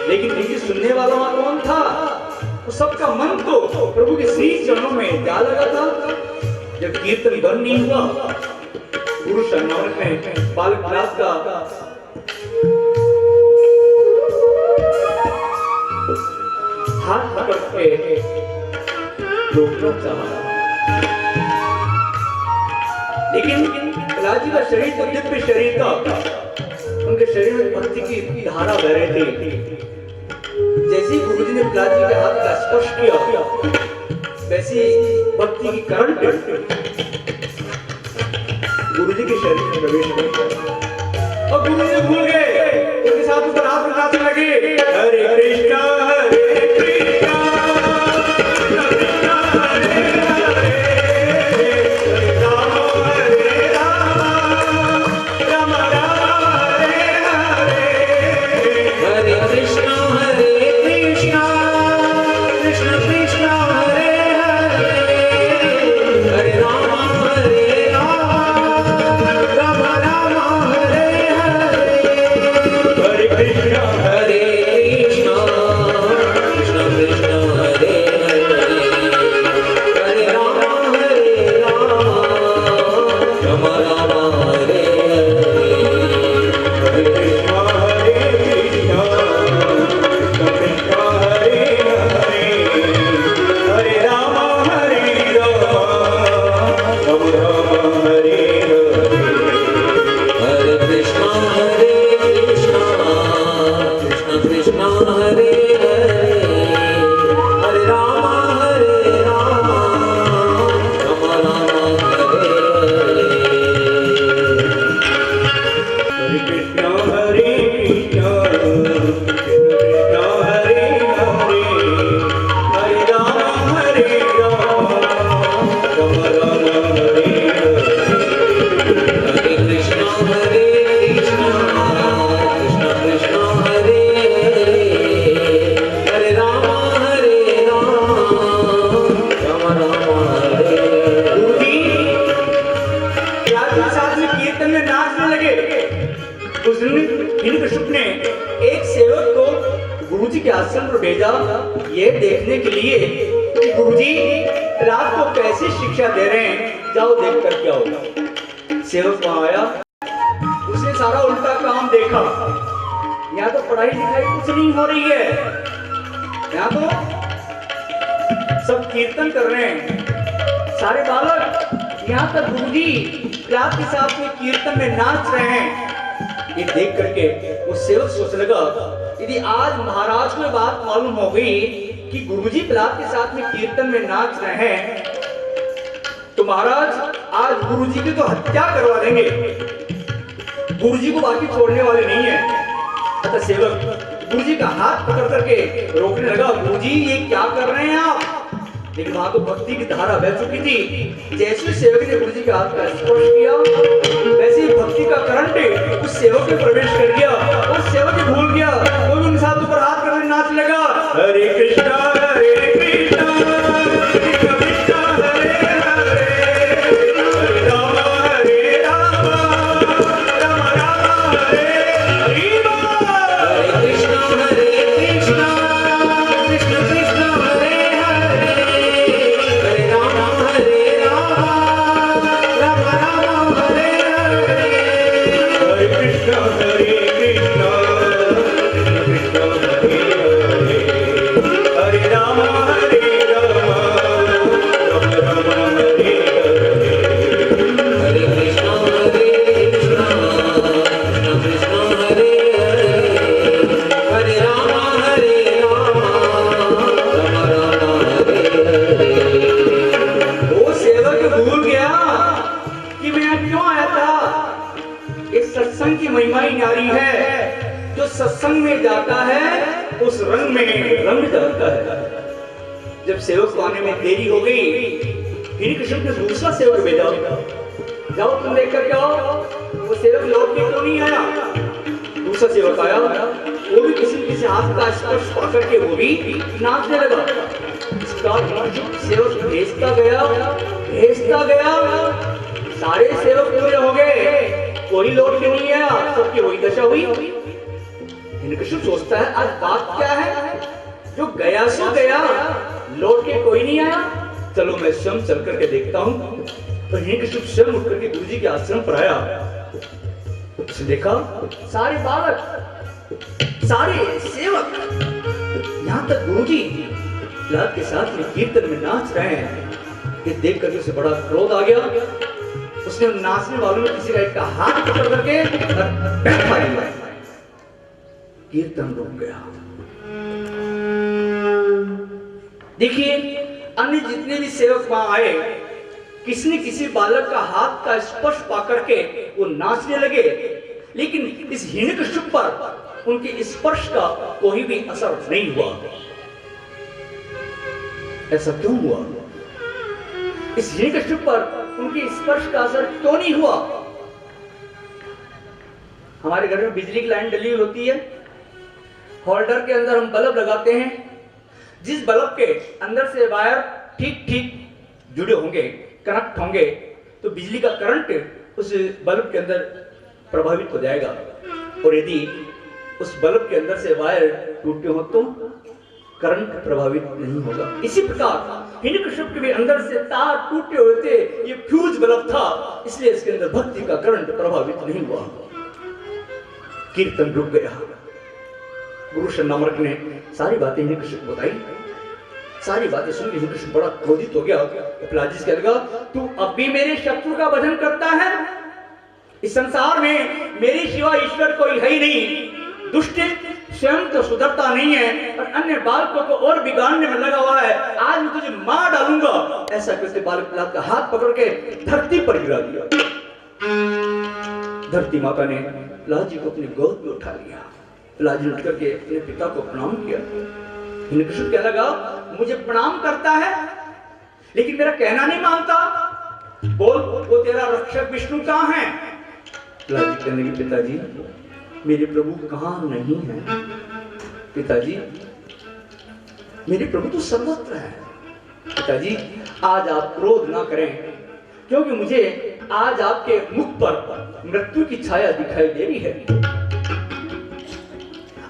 लेकिन इनकी सुनने वाला वहां कौन था? वो सबका मन तो प्रभु के श्री चरणों में जा लगा था। जब कीर्तन बंद नहीं हुआ, गुरु शरणागत ने बालक विलास का हाथ पकड़ के रोकना चाहा, लेकिन प्रहलाद जी का शरीर तो दिव्य शरीर था, उनके शरीर में भक्ति की धारा बह रही थी। जैसे ही गुरु जी ने प्रहलाद जी के हाथ का स्पर्श किया, वैसी भक्ति की करंट गुरु जी के शरीर में प्रवेश हुई और गुरु जी भूल गए, उनके साथ ऊपर हाथ मिलाने लगे, हरे कृष्णा हरे कृष्णा ये देखने के लिए कि गुरुजी रात को कैसी शिक्षा दे रहे हैं, जाओ देख कर क्या होगा। सेवक वहां आया, उसने सारा उल्टा काम देखा। यहाँ तो पढ़ाई लिखाई कुछ नहीं हो रही है, यहाँ तो सब कीर्तन कर रहे हैं सारे बालक, यहाँ तक गुरुजी रात के साथ में कीर्तन में नाच रहे हैं। ये देख करके वो सेवक सोचने लगा, यदि आज महाराज को बात मालूम हो गई कि गुरुजी प्रहलाद के साथ में कीर्तन में नाच रहे हैं, तो महाराज आज गुरुजी की तो हत्या करवा देंगे, गुरुजी को बाकी छोड़ने वाले नहीं है। अतः सेवक गुरुजी का हाथ पकड़ करके रोकने लगा, गुरुजी ये क्या कर रहे हैं आप? लेकिन वहां तो भक्ति की धारा बह चुकी थी। जैसे सेवक ने गुरुजी के हाथ का स्पर्श किया, वैसे ही भक्ति का करंट उस सेवक में प्रवेश कर गया और सेवक भूल गया, वो भी उनके साथ ऊपर हाथ करके नाच लगा, हरे कृष्णा हरे कृष्णा कृष्ण कृष्णा हरे हरे, हरे राम राम राम हरे हरे। हरे कृष्णा हरे कृष्णा कृष्ण कृष्ण हरे हरे, हरे राम राम राम हरे हरे। हरे कृष्णा हरे कृष्णा कृष्ण हरे हरे, हरे राम राम हरे हरे। हरे कृष्णा हरे कृष्णा कृष्ण कृष्ण हरे हरे, हरे राम राम हरे हरे। वो सेवक भूल गया कि मैं क्यों आया था। इस सत्संग की महिमा ही न्यारी है, जो सत्संग में जाता है उस रंग में रंग जाता है। जब सेवक को आने में देरी हो गई, फिर कृष्ण ने दूसरा सेवक भेजा, जाओ तुम लेकर के आओ। वो सेवक लौट के क्यों नहीं आया? दूसरा सेवक आया, वो भी किसी हाथ का स्पर्श पकड़ के वो भी नाचने लगा। सेवक भेजता गया, सारे सेवक पूरे हो गए, कोई लौट के नहीं आया, सबकी वही दशा हुई। हिरण्यकशिपु सोचता है आज बात क्या है, जो गया सो गया, लौट के कोई नहीं आया, चलो मैं स्वयं चल करके देखता हूं। तो हिरण्यकशिपु स्वयं उठ करके गुरुजी के आश्रम पर आया। उसने देखा सारे बालक, सारे सेवक, यहां तक गुरुजी लाद के साथ में कीर्तन में नाच रहे हैं। ये देख करके उसे बड़ा क्रोध आ गया। उसने नाचने वालों में किसी का एक का हाथ पकड़ करके बैठा दिया। कीर्तन रुक गया। देखिए अन्य जितने भी सेवक वहां आए, किसी न किसी बालक का हाथ का स्पर्श पा करके वो नाचने लगे, लेकिन इस हिरण्यकशिपु पर उनके स्पर्श का कोई भी असर नहीं हुआ। ऐसा क्यों हुआ? इस हिरण्यकशिपु पर उनके स्पर्श का असर क्यों नहीं हुआ? हमारे घर में बिजली की लाइन डली होती है, होल्डर के अंदर हम बल्ब लगाते हैं। जिस बल्ब के अंदर से वायर ठीक ठीक जुड़े होंगे, कनेक्ट होंगे, तो बिजली का करंट उस बल्ब के अंदर प्रभावित हो जाएगा। और यदि उस बल्ब के अंदर से वायर टूटे हो तो करंट प्रभावित नहीं होगा। इसी प्रकार हिरण्यकशिपु के भी अंदर से तार टूटे हुए थे, ये फ्यूज बल्ब था, इसलिए इसके अंदर भक्ति का करंट प्रभावित नहीं हुआ। कीर्तन रुक गया। गुरु शन्नामर्क ने सारी बातें हिरण्यकशिपु को बताई। सारी बातें सुन के हिरण्यकशिपु बड़ा क्रोधित हो गया। प्रहलाद जी से कहने लगा, तू अब भी मेरे शत्रु का भजन करता है? इस संसार में मेरे सिवा ईश्वर कोई है ही नहीं। दुष्ट स्वयं तो सुधरता नहीं है और अन्य बालकों को और बिगाड़ने में लगा हुआ है। आज मैं तुझे मार डालूंगा। ऐसा कहते बालक प्रहलाद का हाथ पकड़ के धरती पर गिरा दिया। धरती माता ने प्रहलाद जी को अपनी गोद में उठा लिया। प्रहलाद जी ने उठ करके अपने पिता को प्रणाम किया। हिरण्यकशिपु कहने लगा, मुझे प्रणाम करता है लेकिन मेरा कहना नहीं मानता। बोल, वो तेरा रक्षक विष्णु कहाँ है? प्रहलाद जी कहने लगे, पिताजी मेरे प्रभु कहाँ नहीं है? पिताजी मेरे प्रभु तो सर्वत्र है। पिताजी आज आप क्रोध ना करें, क्योंकि मुझे आज आपके मुख पर मृत्यु की छाया दिखाई दे रही है।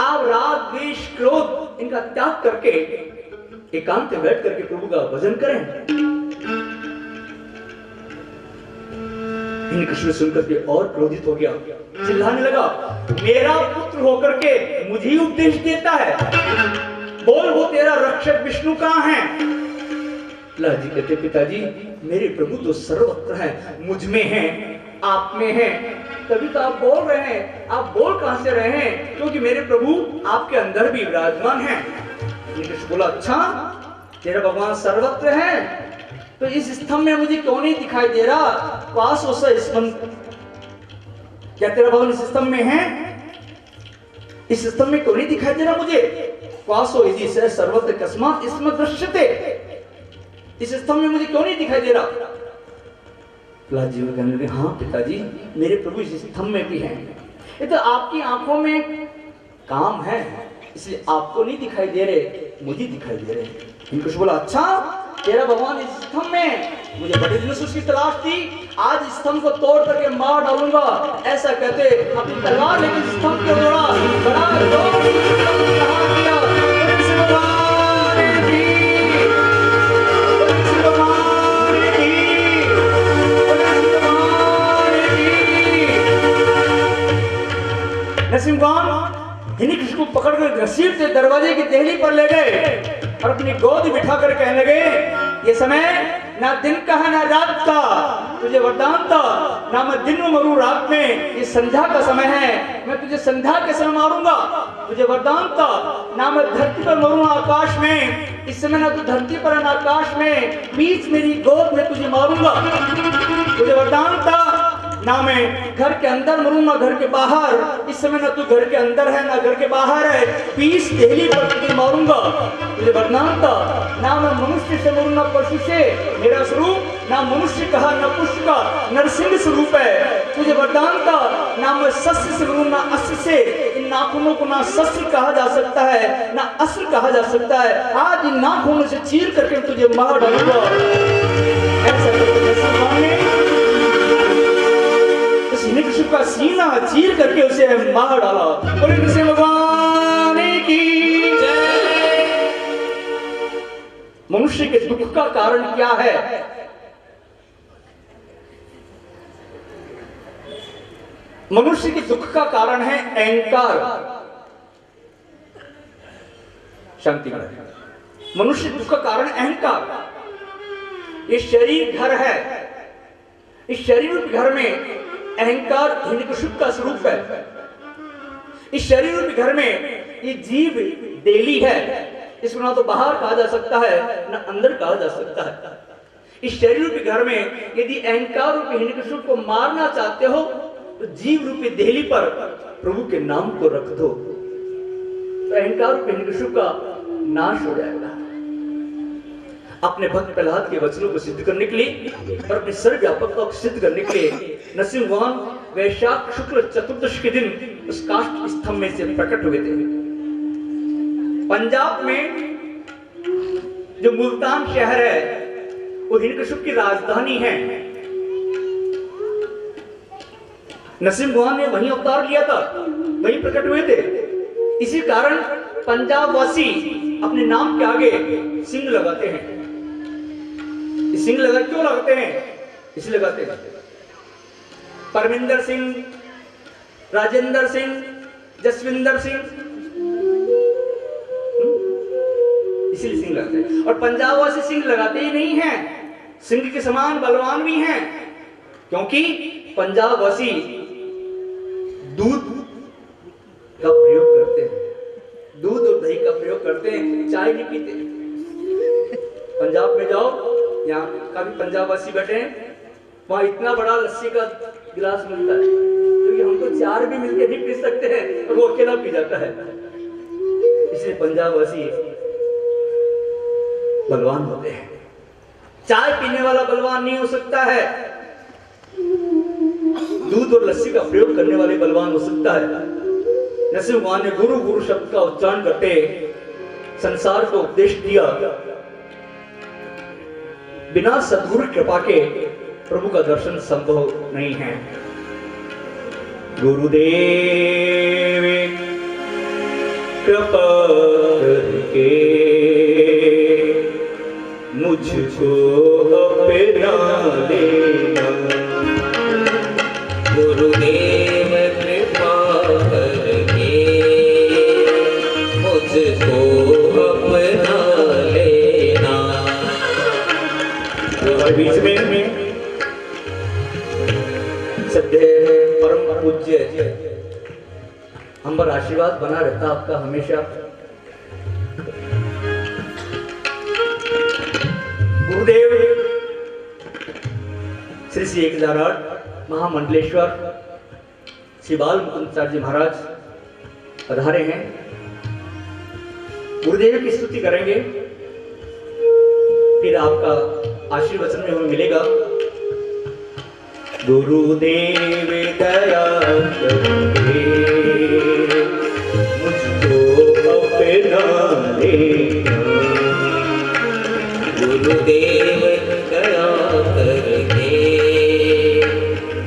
आप राग द्वेष क्रोध इनका त्याग करके एकांत में बैठ करके प्रभु का भजन करें। हिरण्यकशिपु सुनकर के और क्रोधित हो गया, चिल्लाने लगा, मेरा पुत्र होकर के मुझे ही उपदेश देता है। बोल, वो तेरा रक्षक विष्णु कहाँ है? प्रहलाद जी कहते, पिताजी मेरे प्रभु तो सर्वत्र है, मुझ में है, आप में है, तभी तो आप बोल रहे हैं। आप बोल कहां से रहे हैं? क्योंकि मेरे प्रभु आपके अंदर भी विराजमान है। हिरण्यकशिपु बोला, अच्छा तेरा भगवान सर्वत्र है, तो इस स्तंभ में मुझे क्यों नहीं दिखाई दे रहा? क्या तेरा भगवान इस स्तंभ में है? इस स्तंभ में क्यों नहीं दिखाई दे रहा मुझे? क्वासो यदि से सर्वत्र कस्मात् इसमें दृश्यते, इस स्तंभ में मुझे क्यों नहीं दिखाई दे रहा? प्रहलाद जी कहने लगे, हाँ पिताजी मेरे प्रभु इस स्तंभ में भी हैं। ये तो आपकी आंखों में काम है, इसलिए आपको नहीं दिखाई दे रहे, मुझे दिखाई दे रहे। हिरण्यकशिपु बोला, अच्छा तेरा भगवान इस स्तंभ में, मुझे बड़े दिनों से उसकी तलाश थी, आज इस स्तंभ को तोड़ करके मार डालूंगा। ऐसा कहते अपनी तलवार लेकर स्तंभ को तोड़ा, बड़ा जोर से स्तंभ को कहा दिया, नरसिंहवान हिरण्यकशिपु को पकड़कर घसीटते दरवाजे की देहली पर ले गए और अपनी गोद बिठा कर कहने लगे, ये समय ना दिन का है ना रात का, तुझे वरदान था, ना मैं दिन में मरूं रात में, ये संध्या का समय है, मैं तुझे संध्या के समय मारूंगा। तुझे वरदान था, ना मैं धरती पर मरूं आकाश में, इस समय ना तू धरती पर है ना आकाश में, बीच मेरी गोद में तुझे मारूंगा। तुझे वरदान था, ना मैं घर के अंदर मरूं ना घर के बाहर, इस समय ना तू घर के अंदर है ना घर के बाहर है, 20 देहली पर तुझे मारूंगा। तुझे वरदान था, ना मैं मनुष्य से मरूं ना पशु से, मेरा स्वरूप ना मनुष्य कहा ना पुष्प का, नरसिंह स्वरूप है। तुझे वरदान था, ना मैं सस्य से मरूं ना अस्य से, इन नाखूनों को ना सस्य कहा जा सकता है ना अस्त्र कहा जा सकता है, आज इन नाखूनों से चीर करके तुझे मार डालूंगा। ऐसा हिरण्यकशिपु का सीना चीर करके उसे मार डाला। बोले नरसिंह भगवान मनुष्य के दुख का कारण क्या है? मनुष्य के दुख का कारण है अहंकार। शांति में। मनुष्य दुख का कारण अहंकार। ये शरीर घर है, इस शरीर रूपी घर में अहंकार हिरण्यकशिपु का स्वरूप है। इस शरीर रूपी घर में ये जीव देली है, इसको ना तो बाहर कहा जा सकता है ना अंदर कहा जा सकता है। इस शरीर रूपी घर में यदि अहंकार रूपी हिरण्यकशिपु को मारना चाहते हो तो जीव रूपी देहली पर प्रभु के नाम को रख दो, तो अहंकार रूपी हिरण्यकशिपु का नाश हो जाएगा। अपने भक्त प्रहलाद के वचनों को सिद्ध करने के लिए और अपनी सर्वव्यापकता को सिद्ध करने के लिए नरसिंह भगवान वैशाख शुक्ल चतुर्दश के दिन उस काष्ठ स्तंभ में से प्रकट हुए थे। पंजाब में जो मुल्तान शहर है वो हिरण्यकशिपु की राजधानी है। नरसिंह भगवान ने वहीं अवतार लिया था, वहीं प्रकट हुए थे। इसी कारण पंजाब वासी अपने नाम के आगे सिंह लगाते हैं। सिंह लगा क्यों लगाते हैं? इसलिए लगाते हैं परमिंदर सिंह, राजेंद्र सिंह, जसविंदर सिंह, इसीलिए सिंह लगाते हैं। और पंजाब वासी सिंह लगाते ही नहीं हैं, सिंह के समान बलवान भी हैं, क्योंकि पंजाब वासी दूध का प्रयोग करते हैं, दूध और दही का प्रयोग करते हैं, चाय नहीं पीते। पंजाब में जाओ, यहाँ काफी पंजाबवासी बैठे हैं, वहां इतना बड़ा लस्सी का गिलास मिलता है, क्योंकि हम तो चार भी मिलके नहीं पी सकते हैं और वो अकेला पी जाता है। इसलिए पंजाबवासी बलवान होते हैं। चाय पीने वाला बलवान नहीं हो सकता है, दूध और लस्सी का प्रयोग करने वाले बलवान हो सकता है। नरसिंह भगवान ने गुरु गुरु शब्द का उच्चारण करते संसार को उपदेश दिया। बिना सद्गुरु कृपा के प्रभु का दर्शन संभव नहीं है। गुरुदेव कृपा करके मुझको अपना लेना, गुरुदेव कृपा करके मुझको अपना लेना। और बीच में सद्य परम पूज्य हम पर आशीर्वाद बना रहता आपका हमेशा। गुरुदेव श्री श्री 1008 महामंडलेश्वर श्री बाल मुकुंदाचार्य जी महाराज पधारे हैं। गुरुदेव की स्तुति करेंगे, फिर आपका आशीर्वचन में हमें मिलेगा। गुरुदेव दया करके मुझको अपना लेना, गुरुदेव दया करके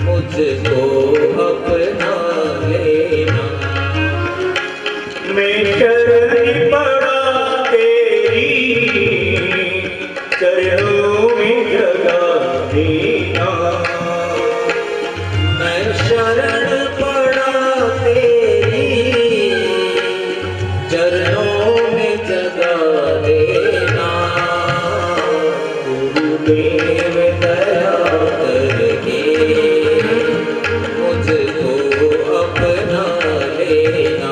मुझको अपना लेना। मैं शरण पड़ा तेरी चरणों में जगा देना, मैं शरण पड़ा तेरी चरणों में जगा देना। गुरुदेव दया करके मुझको अपना लेना।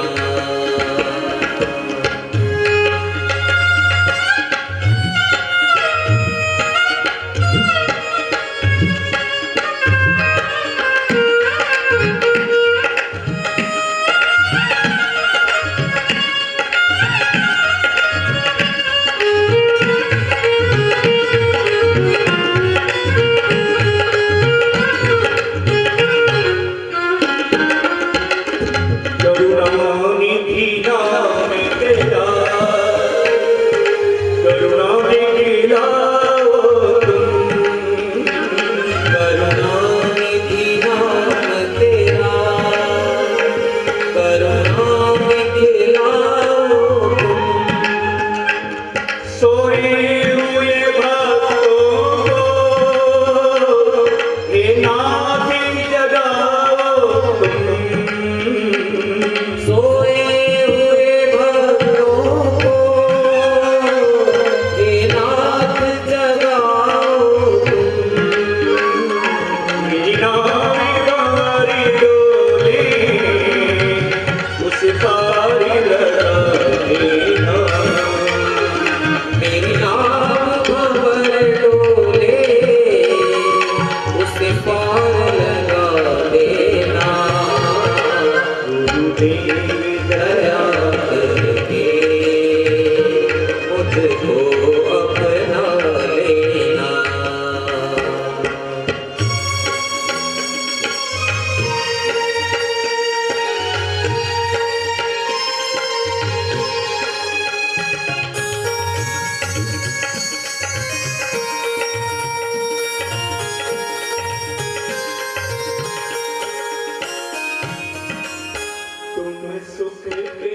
से